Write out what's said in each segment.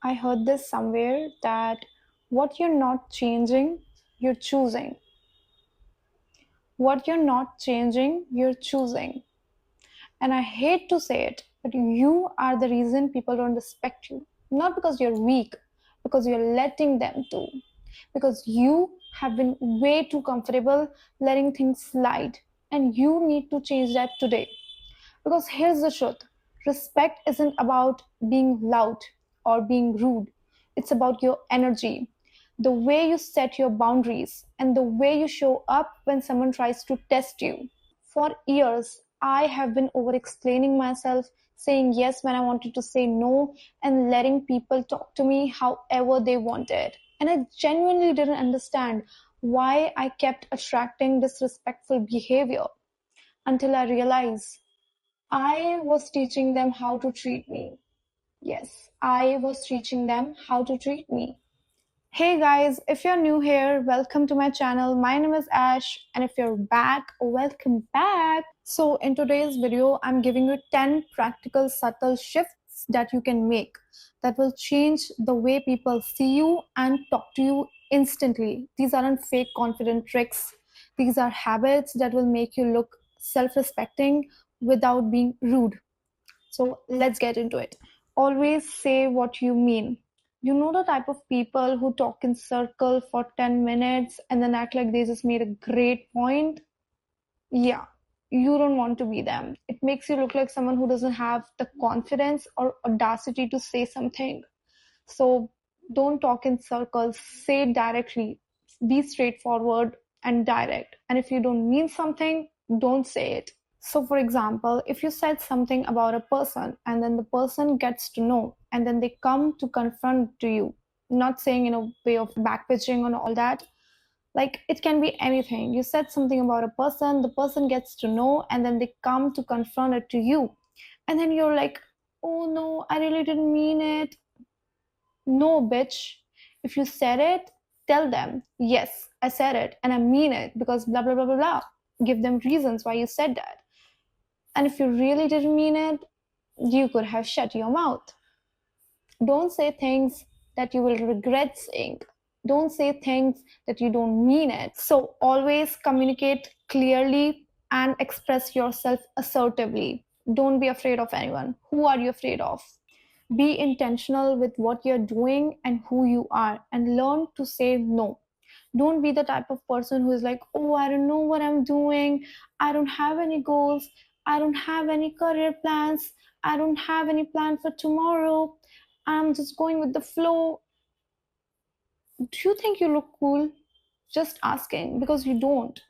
I heard this somewhere that what you're not changing, you're choosing. What you're not changing, you're choosing. And I hate to say it, but you are the reason people don't respect you. Not because you're weak, because you're letting them to. Because you have been way too comfortable letting things slide. And you need to change that today. Because here's the truth, respect isn't about being loud or being rude, it's about your energy, the way you set your boundaries, and the way you show up when someone tries to test you. For years, I have been over explaining myself, saying yes when I wanted to say no, and letting people talk to me however they wanted. And I genuinely didn't understand why I kept attracting disrespectful behavior until I realized I was teaching them how to treat me. Yes, I was teaching them how to treat me. Hey guys, if you're new here, welcome to my channel. My name is Ash, and if you're back, welcome back. So, in today's video, I'm giving you 10 practical, subtle shifts that you can make that will change the way people see you and talk to you instantly. These aren't fake confident tricks, these are habits that will make you look self respecting without being rude. So let's get into it. Always say what you mean. You know the type of people who talk in circle for 10 minutes and then act like they just made a great point? Yeah, you don't want to be them. It makes you look like someone who doesn't have the confidence or audacity to say something. So don't talk in circles, say it directly, be straightforward and direct. And if you don't mean something, don't say it. So, for example, if you said something about a person and then the person gets to know and then they come to confront to you, not saying in a way of backpitching and all that, like it can be anything. You said something about a person, the person gets to know, and then they come to confront it to you. And then you're like, oh no, I really didn't mean it. No, bitch. If you said it, tell them, yes, I said it and I mean it because blah, blah, blah, blah, blah. Give them reasons why you said that. And if you really didn't mean it, you could have shut your mouth. Don't say things that you will regret saying. Don't say things that you don't mean it. So always communicate clearly and express yourself assertively. Don't be afraid of anyone. Who are you afraid of? Be intentional with what you're doing and who you are, and learn to say no. Don't be the type of person who is like, oh, I don't know what I'm doing. I don't have any goals. I don't have any career plans. I don't have any plan for tomorrow. I'm just going with the flow. Do you think you look cool? Just asking because you don't.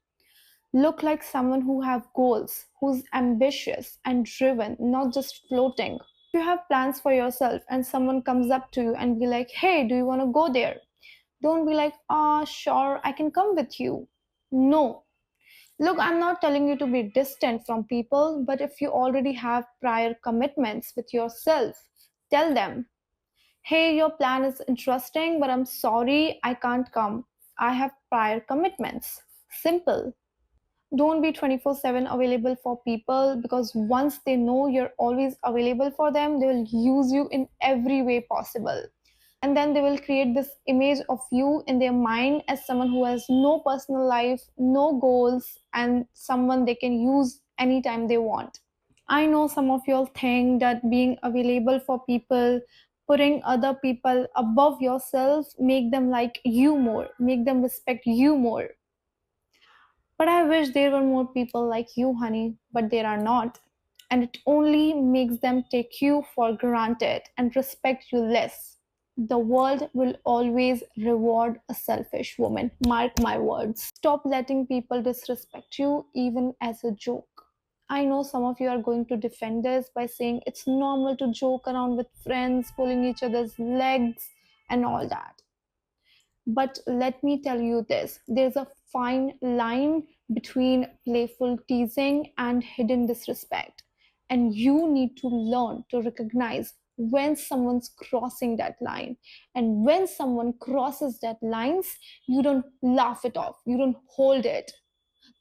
Look like someone who have goals, who's ambitious and driven, not just floating. If you have plans for yourself and someone comes up to you and be like, hey, do you want to go there? Don't be like, ah, sure, I can come with you. No. Look, I'm not telling you to be distant from people, but if you already have prior commitments with yourself, tell them, hey, your plan is interesting, but I'm sorry, I can't come. I have prior commitments. Simple. Don't be 24/7 available for people because once they know you're always available for them, they will use you in every way possible. And then they will create this image of you in their mind as someone who has no personal life, no goals, and someone they can use anytime they want. I know some of y'all think that being available for people, putting other people above yourself, make them like you more, make them respect you more. But I wish there were more people like you, honey, but there are not. And it only makes them take you for granted and respect you less. The world will always reward a selfish woman. Mark my words. Stop letting people disrespect you, even as a joke. I know some of you are going to defend this by saying it's normal to joke around with friends, pulling each other's legs, and all that. But let me tell you this, there's a fine line between playful teasing and hidden disrespect. And you need to learn to recognize when someone's crossing that line. And when someone crosses that lines, you don't laugh it off, you don't hold it.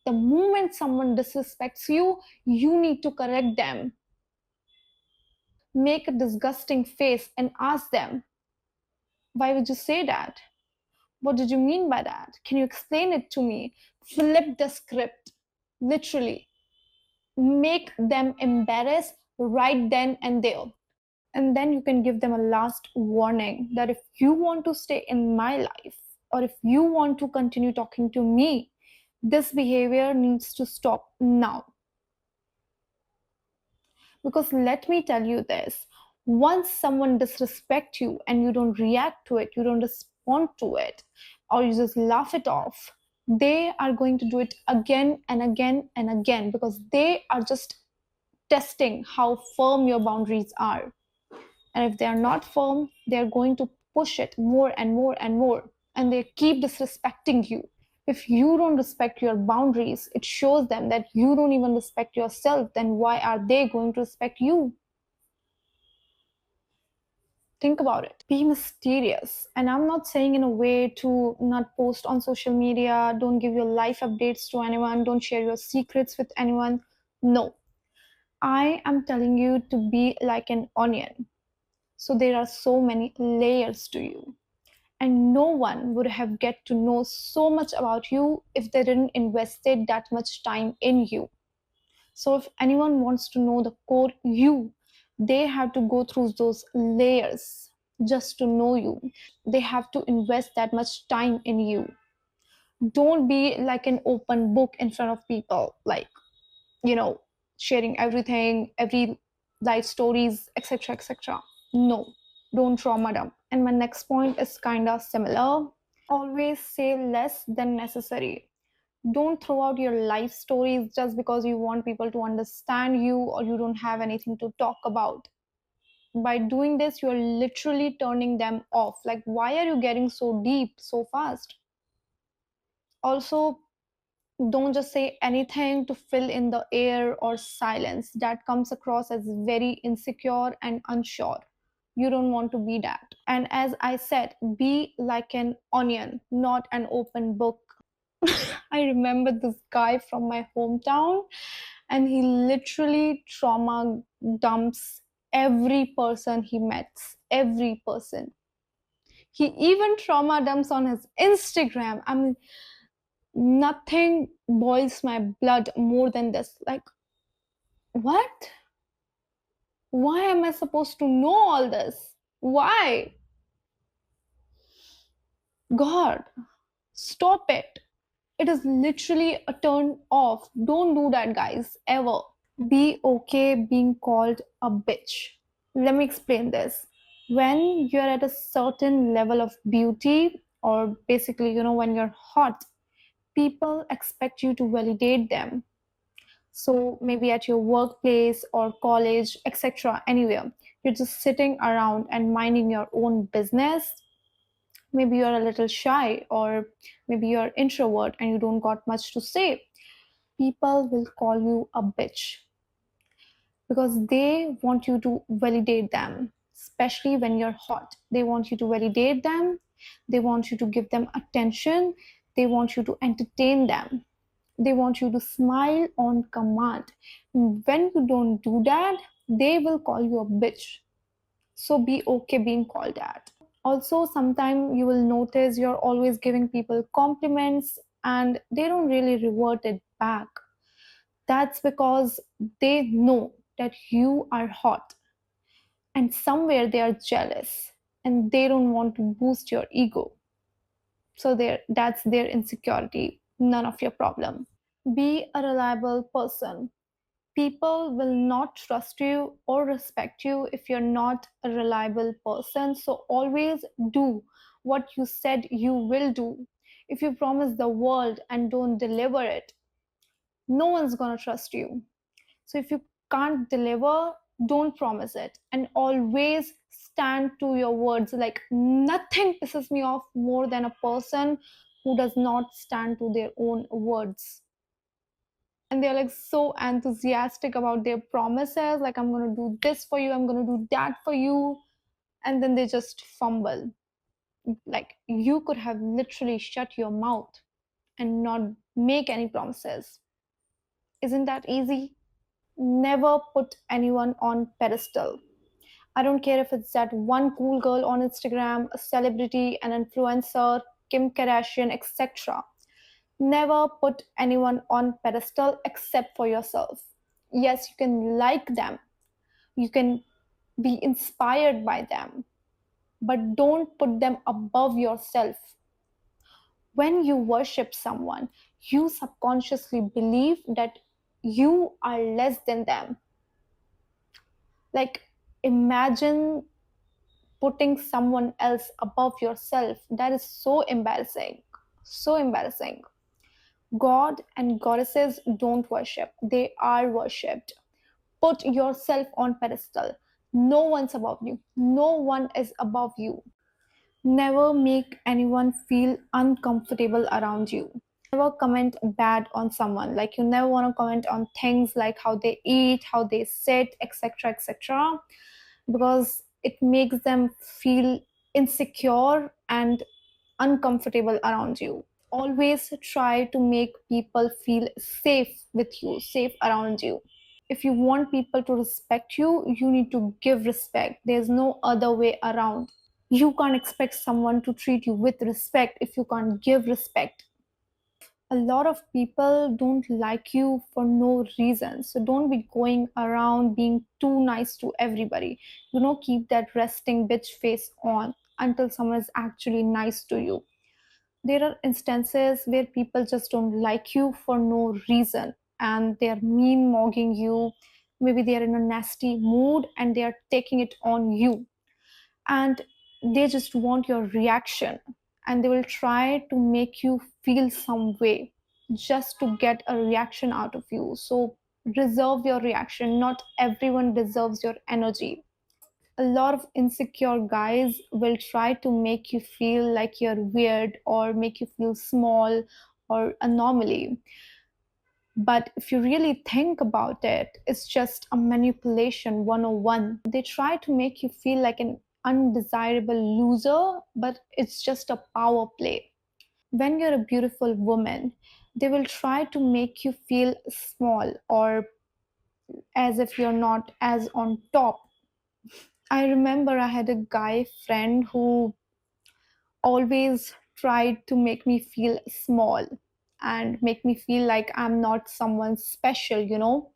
The moment someone disrespects you, you need to correct them. Make a disgusting face and ask them, Why would you say that? What did you mean by that? Can you explain it to me? Flip the script, literally. Make them embarrassed right then and there. And then you can give them a last warning that if you want to stay in my life, or if you want to continue talking to me, this behavior needs to stop now. Because let me tell you this, once someone disrespects you and you don't react to it, you don't respond to it, or you just laugh it off, they are going to do it again and again and again, because they are just testing how firm your boundaries are. And if they are not firm, they're going to push it more and more and more, and they keep disrespecting you. If you don't respect your boundaries, it shows them that you don't even respect yourself. Then why are they going to respect you? Think about it. Be mysterious. And I'm not saying in a way to not post on social media, don't give your life updates to anyone, don't share your secrets with anyone. No. I am telling you to be like an onion. So there are so many layers to you. And no one would have get to know so much about you if they didn't invested that much time in you. So if anyone wants to know the core you, they have to go through those layers just to know you. They have to invest that much time in you. Don't be like an open book in front of people, like, you know, sharing everything, every life stories, etc., etc. No, don't trauma dump. And my next point is kind of similar. Always say less than necessary. Don't throw out your life stories just because you want people to understand you or you don't have anything to talk about. By doing this, you're literally turning them off. Like, why are you getting so deep so fast? Also, don't just say anything to fill in the air or silence. That comes across as very insecure and unsure. You don't want to be that. And as I said, be like an onion, not an open book. I remember this guy from my hometown, and he literally trauma dumps every person he meets, every person. He even trauma dumps on his Instagram. I mean, nothing boils my blood more than this. Like, what? Why am I supposed to know all this? Why? God, stop it. It is literally a turn off. Don't do that, guys, ever. Be okay being called a bitch. Let me explain this. When you're at a certain level of beauty, or basically, when you're hot, people expect you to validate them. So maybe at your workplace or college, etc., anywhere, you're just sitting around and minding your own business. Maybe you're a little shy, or maybe you're introvert and you don't got much to say. People will call you a bitch because they want you to validate them, especially when you're hot. They want you to validate them, they want you to give them attention, they want you to entertain them, they want you to smile on command. When you don't do that, they will call you a bitch. So be okay being called that. Also, sometimes you will notice you're always giving people compliments and they don't really revert it back. That's because they know that you are hot, and somewhere they are jealous and they don't want to boost your ego. So that's their insecurity, none of your problem. Be a reliable person. People will not trust you or respect you if you're not a reliable person. So always do what you said you will do. If you promise the world and don't deliver it, no one's going to trust you. So if you can't deliver, don't promise it, and always stand to your words. Like, nothing pisses me off more than a person who does not stand to their own words. And they're like so enthusiastic about their promises, like, I'm going to do this for you, I'm going to do that for you, and then they just fumble. Like, you could have literally shut your mouth and not make any promises. Isn't that easy? Never put anyone on pedestal. I don't care if it's that one cool girl on Instagram, a celebrity, an influencer, Kim Kardashian, etc. Never put anyone on pedestal except for yourself. Yes, you can like them, you can be inspired by them, but don't put them above yourself. When you worship someone, you subconsciously believe that you are less than them. Like, imagine putting someone else above yourself. That is so embarrassing. So embarrassing. God and goddesses don't worship, they are worshipped. Put yourself on pedestal. No one's above you. No one is above you. Never make anyone feel uncomfortable around you. Never comment bad on someone. Like, you never want to comment on things like how they eat, how they sit, etc., etc., because it makes them feel insecure and uncomfortable around you. Always try to make people feel safe with you, safe around you. If you want people to respect you, you need to give respect. There's no other way around. You can't expect someone to treat you with respect if you can't give respect. A lot of people don't like you for no reason, so don't be going around being too nice to everybody. Keep that resting bitch face on until someone is actually nice to you. There are instances where people just don't like you for no reason and they're mean mogging you. Maybe they're in a nasty mood and they are taking it on you, and they just want your reaction, and they will try to make you feel some way just to get a reaction out of you. So reserve your reaction. Not everyone deserves your energy. A lot of insecure guys will try to make you feel like you're weird or make you feel small or anomaly. But if you really think about it, it's just a manipulation 101. They try to make you feel like an undesirable loser, but it's just a power play. When you're a beautiful woman, they will try to make you feel small or as if you're not as on top. I remember I had a guy friend who always tried to make me feel small and make me feel like I'm not someone special.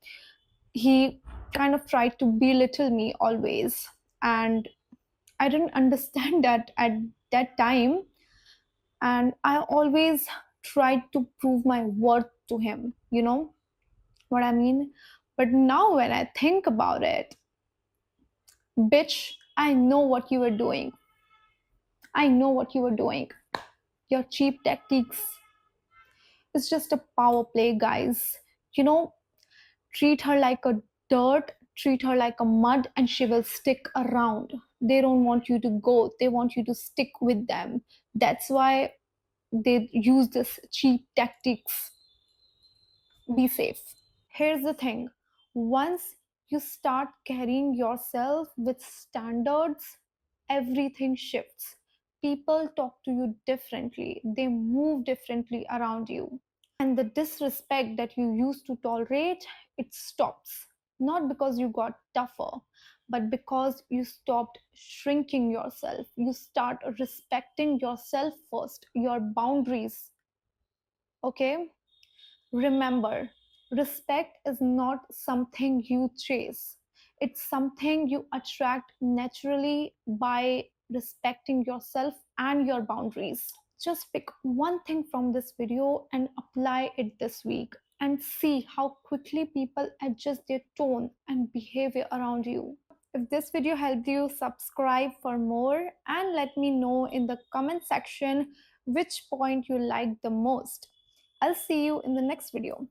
He kind of tried to belittle me always. And I didn't understand that at that time. And I always tried to prove my worth to him, what I mean? But now when I think about it, bitch, I know what you were doing. I know what you were doing. Your cheap tactics. It's just a power play, guys. You know, treat her like a dirt, treat her like a mud, and she will stick around. They don't want you to go, they want you to stick with them. That's why they use this cheap tactics. Be safe. Here's the thing, once you start carrying yourself with standards, everything shifts. People talk to you differently, they move differently around you. And the disrespect that you used to tolerate, it stops. Not because you got tougher, but because you stopped shrinking yourself. You start respecting yourself first, your boundaries. Okay? Remember, respect is not something you chase, it's something you attract naturally by respecting yourself and your boundaries. Just pick one thing from this video and apply it this week and see how quickly people adjust their tone and behavior around you. If this video helped you, subscribe for more and let me know in the comment section which point you liked the most. I'll see you in the next video.